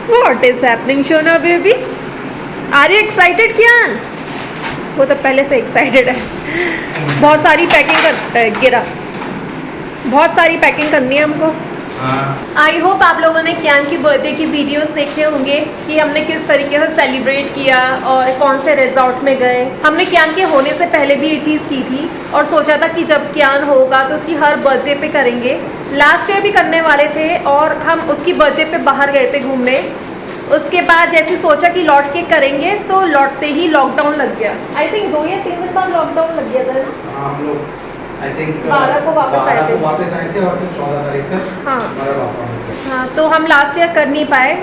What is happening, Shona baby? Are you excited क्या? वो तो पहले से एक्साइटेड है। बहुत सारी पैकिंग कर गिरा। बहुत सारी पैकिंग करनी है हमको। आई होप आप लोगों ने कियान की बर्थडे की वीडियोस देखे होंगे कि हमने किस तरीके से सेलिब्रेट किया और कौन से रिजॉर्ट में गए। हमने कियान के होने से पहले भी ये चीज़ की थी और सोचा था कि जब कियान होगा तो उसकी हर बर्थडे पे करेंगे। लास्ट ईयर भी करने वाले थे और हम उसकी बर्थडे पे बाहर गए थे घूमने। उसके बाद जैसे सोचा कि लौट के करेंगे तो लौटते ही लॉकडाउन लग गया। आई थिंक 2 या 3 दिन बाद लॉकडाउन लग गया था ना। हम लोग आई थिंक 12 को वापस आए थे और फिर 14 तारीख से हाँ तो हम लास्ट ईयर कर नहीं पाए।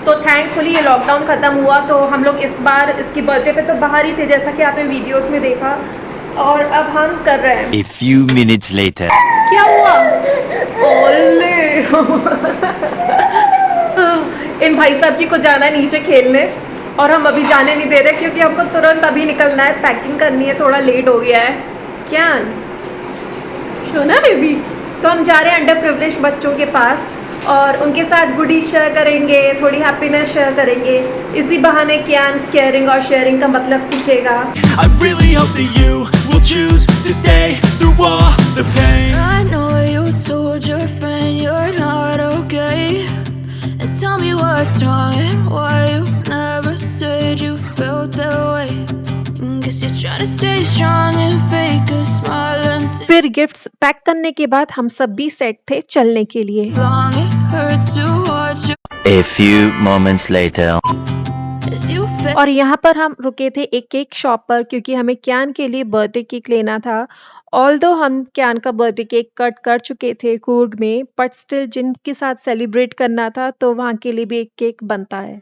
तो थैंकफुली ये लॉकडाउन ख़त्म हुआ तो हम लोग इस बार इसकी बर्थडे पे तो बाहर ही थे जैसा कि आपने वीडियोस में देखा और अब हम कर रहे हैं। A few minutes later. क्या हुआ? ओले इन भाई साहब जी को जाना है नीचे खेलने और हम अभी जाने नहीं दे रहे क्योंकि हमको तुरंत अभी निकलना है, पैकिंग करनी है, थोड़ा लेट हो गया है। क्या शोना बेबी? तो हम जा रहे हैं अंडर प्रिविलेज बच्चों के पास और उनके साथ गुडी शेयर करेंगे, थोड़ी हैप्पीनेस शेयर करेंगे। इसी बहाने कियान केयरिंग और शेयरिंग का मतलब सीखेगा। I really hope that you will choose to stay through all the pain. I know you told your friend you're not okay, and tell me what's wrong and why you never said you felt that way. Guess you're trying to stay strong and fake a smile until फिर gifts pack करने के बाद हम सब भी set थे चलने के लिए। long it hurts to watch you A few moments later. as you feel. और यहाँ पर हम रुके थे एक केक शॉप पर क्योंकि हमें कियान के लिए बर्थडे केक लेना था। ऑल्दो हम कियान का बर्थडे केक कट कर चुके थे कूर्ग में, बट स्टिल जिनके साथ सेलिब्रेट करना था तो वहाँ के लिए भी एक केक बनता है।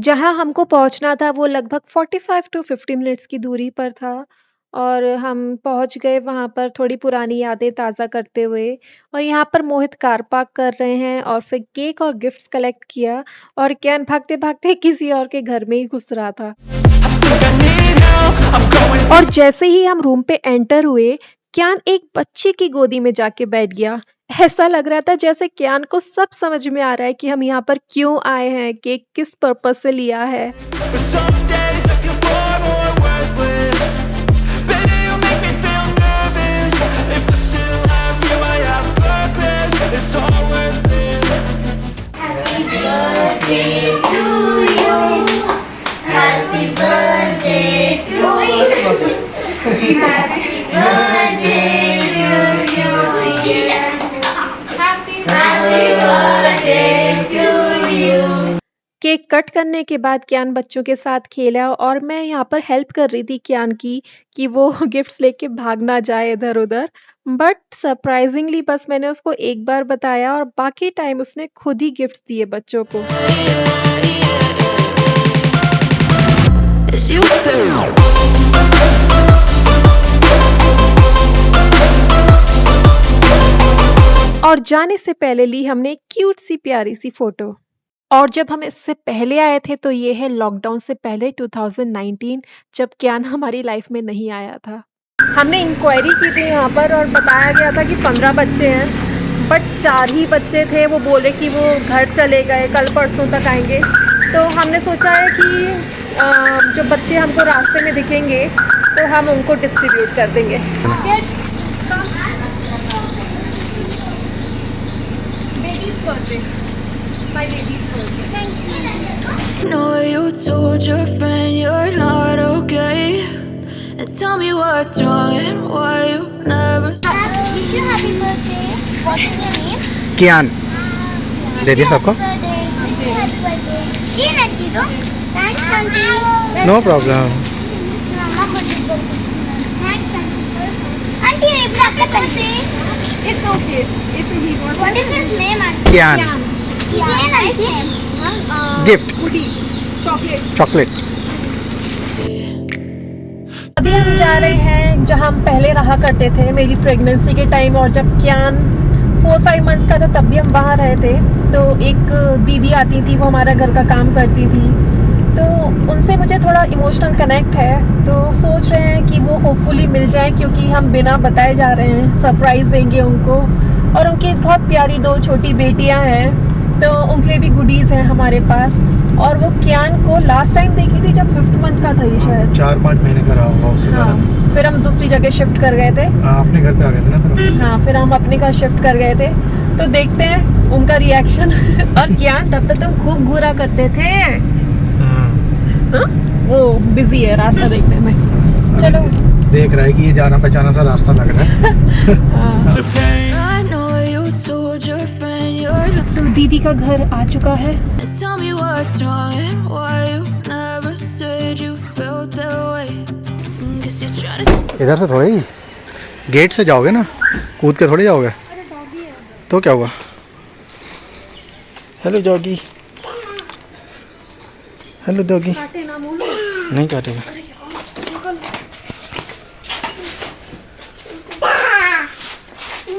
जहाँ हमको पहुँचना था वो लगभग 45 to 50 मिनट्स की दूरी पर था और हम पहुँच गए वहाँ पर थोड़ी पुरानी यादें ताज़ा करते हुए। और यहाँ पर मोहित कार पार्क कर रहे हैं और फिर केक और गिफ्ट्स कलेक्ट किया और कियान भागते भागते किसी और के घर में ही घुस रहा था। और जैसे ही हम रूम पे एंटर हुए कियान एक बच्चे की गोदी में जाके बैठ गया। ऐसा लग रहा था जैसे कियान को सब समझ में आ रहा है कि हम यहाँ पर क्यों आए हैं, केक किस पर्पस से लिया है। But some days I feel far more worthless. Baby, you make me feel nervous. If I still have you, I have purpose. It's all worth it. Happy birthday to you. Happy birthday to you. Happy birthday to you. Happy birthday to you. Cake cut करने के बाद कियान बच्चों के साथ खेला और मैं यहाँ पर हेल्प कर रही थी कियान की कि वो गिफ्ट्स लेके भाग ना जाए इधर उधर। बट सरप्राइजिंगली बस मैंने उसको एक बार बताया और बाकी टाइम उसने खुद ही गिफ्ट्स दिए बच्चों को। As you feel. और जाने से पहले ली हमने क्यूट सी प्यारी सी फोटो। और जब हम इससे पहले आए थे तो ये है लॉकडाउन से पहले 2019 जब कियान हमारी लाइफ में नहीं आया था। हमने इंक्वायरी की थी यहाँ पर और बताया गया था कि 15 बच्चे हैं बट 4 ही बच्चे थे। वो बोले कि वो घर चले गए, कल परसों तक आएंगे। तो हमने सोचा है कि जो बच्चे हमको रास्ते में दिखेंगे तो हम उनको डिस्ट्रीब्यूट कर देंगे। My baby's birthday. Thank you. Know you told your friend you're not okay, and tell me what's wrong and why you never. Wish you happy birthday. What is your name? कियान दे दिया सबको? Birthday. Wish you happy birthday. ये लड़की दो. Thanks auntie. No problem. Mama को दे दो. Thanks auntie. Auntie ये आपका birthday. It's okay if he wants. What is his name auntie? Kiaan Yeah, nice name. Gift Goodies, chocolate. Chocolate. अभी हम जा रहे हैं जहां हम पहले रहा करते थे मेरी प्रेगनेंसी के टाइम और जब कियान 4-5 मंथ्स का था तब भी हम वहाँ रहे थे। तो एक दीदी आती थी, वो हमारा घर का काम करती थी, तो उनसे मुझे थोड़ा इमोशनल कनेक्ट है। तो सोच रहे हैं कि वो होपफुली मिल जाए क्योंकि हम बिना बताए जा रहे हैं, सरप्राइज़ देंगे उनको। और उनकी बहुत प्यारी 2 छोटी बेटियां हैं, तो उनके लिए भी गुडीज़ हैं हमारे पास। और वो कियान को लास्ट टाइम देखी थी जब 5th मंथ का था ये शायद। 4-5 महीने का रहा होगा उससे ज़्यादा नहीं। फिर हम दूसरी जगह शिफ्ट कर गए थे। अपने घर पे आ गए थे ना फिर। हाँ, फिर हम अपने घर शिफ्ट कर गए थे, तो देखते हैं उनका रिएक्शन। और कियान तब तक तुम खूब घूरा करते थे। हाँ? वो बिजी है रास्ता देखने में। चलो देख रहा है कि ये जाना पहचाना सा रास्ता लग रहा है। The pain. I know you told your friend you're not. तो दीदी का घर आ चुका है। Tell me what's wrong and why you never said you felt that way. Guess you're trying to. इधर से थोड़े ही गेट से जाओगे ना, कूद के थोड़े जाओगे। तो क्या हुआ? Hello doggy. Hello doggy. नहीं काटेगा।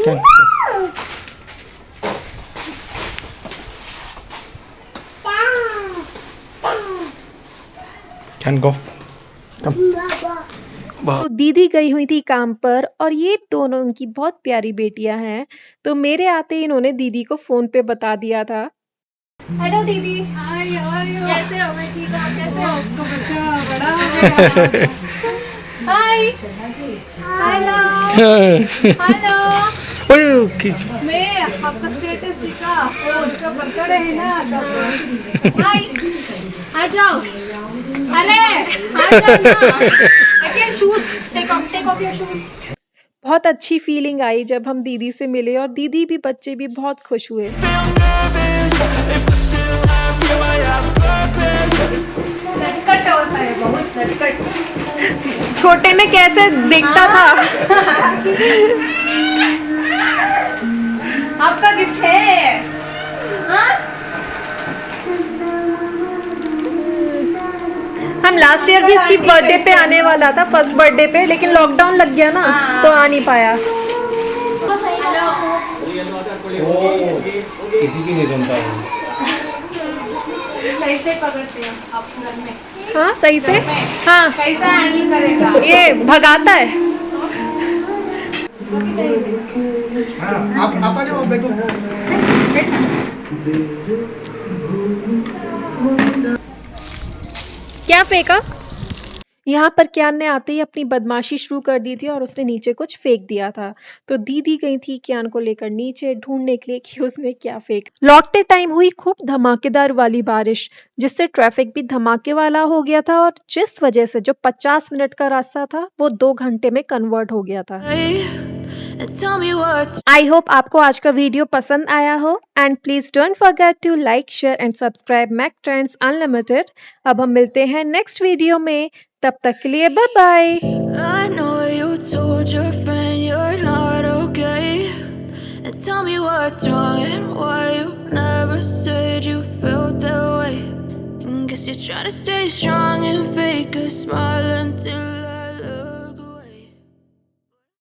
क्या? Can go. Come. तो दीदी गई हुई थी काम पर और ये दोनों उनकी बहुत प्यारी बेटियां हैं, तो मेरे आते ही इन्होंने दीदी को फोन पे बता दिया था। हेलो दीदी। हाय, कैसे हो? मैं ठीक हूँ, कैसे हो? आपका बच्चा बड़ा हो गया। हाय। हेलो। ओके। मैं आपका स्टेटस दिखा, उसका बर्थडे है ना। हाय, आ जाओ। अरे आ जाओ ना। Again shoes, take off your shoes. बहुत अच्छी फीलिंग आई जब हम दीदी से मिले और दीदी भी बच्चे भी बहुत खुश हुए। नटखट होता है, बहुत नटखट। छोटे में कैसे दिखता था। आपका गिफ्ट है। हाँ? हम लास्ट ईयर भी इसकी बर्थडे पे आने वाला था, फर्स्ट बर्थडे पे, लेकिन लॉकडाउन लग गया ना, तो आ नहीं पाया। किसी की नहीं सुनता है। कैसे पकड़ते हैं आप घर में? हाँ सही से। हाँ कैसा हैंडल करेगा? ये भगाता है। हाँ, आप आ जाओ, बैठो। क्या फेंका? यहाँ पर कियान ने आते ही अपनी बदमाशी शुरू कर दी थी और उसने नीचे कुछ फेंक दिया था, तो दीदी गई थी कियान को लेकर नीचे ढूंढने के लिए कि उसने क्या फेंका। लौटते टाइम हुई खूब धमाकेदार वाली बारिश, जिससे ट्रैफिक भी धमाके वाला हो गया था और जिस वजह से जो 50 मिनट का रास्ता था वो 2 घंटे में कन्वर्ट हो गया था। Tell me what's I hope आपको आज का वीडियो पसंद आया हो and please don't forget to like, share and subscribe Mac Trends Unlimited. अब हम मिलते हैं नेक्स्ट वीडियो में, तब तक के लिए bye bye. I know you told your friend you're not okay. And tell me what's wrong and why you never said you felt that way. And guess you're trying to stay strong and fake a smile until